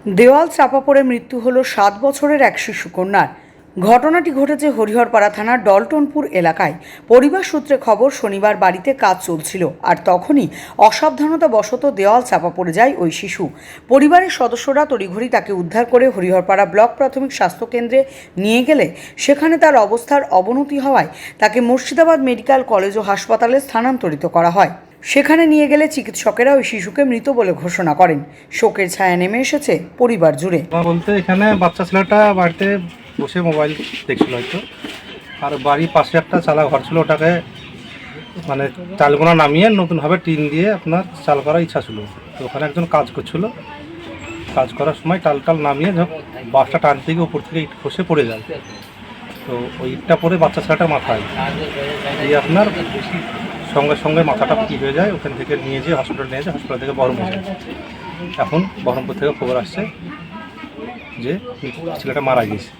দেওয়াল চাপা পড়ে মৃত্যু হলো 7 বছরের এক শিশুকন্যার। ঘটনাটি ঘটেছে হরিহরপাড়া থানার ডলটনপুর এলাকায়। পরিবার সূত্রে খবর, শনিবার বাড়িতে কাজ চলছিল আর তখনই অসাবধানতাবশত দেওয়াল চাপা পড়ে যায় ওই শিশু। পরিবারের সদস্যরা তড়িঘড়ি তাকে উদ্ধার করে হরিহরপাড়া ব্লক প্রাথমিক স্বাস্থ্যকেন্দ্রে নিয়ে গেলে সেখানে তার অবস্থার অবনতি হওয়ায় তাকে মুর্শিদাবাদ মেডিকেল কলেজ ও হাসপাতালে স্থানান্তরিত করা হয়। সেখানে নিয়ে গেলে চিকিৎসকেরা ওই শিশুকে মৃত বলে ঘোষণা করেন। শোকের ছায়া নেমে এসেছে পরিবার জুড়ে। বলতে এখানে বাচ্চা ছেলেটা বাড়িতে বসে মোবাইল দেখছিল হয়তো, আর বাড়ির পাশে একটা চালা ঘর ছিল, ওটাকে মানে চালগুলো নামিয়ে নতুনভাবে টিন দিয়ে আপনার চাল করার ইচ্ছা ছিল। তো ওখানে একজন কাজ করছিল, কাজ করার সময় টাল নামিয়ে যখন বাসটা টানতে গিয়ে উপর থেকে ইট খসে পড়ে যায়। তো ওই ইটটা পরে বাচ্চা ছেলেটার মাথায় দিয়ে আপনার সঙ্গে সঙ্গে মাথাটা কি হয়ে যায়। ওখান থেকে নিয়ে যেয়ে হসপিটাল নিয়ে যায়, হসপিটাল থেকে বহরমপুর যায়। এখন বহরমপুর থেকে খবর আসছে যে ছেলেটা মারা গিয়েছে।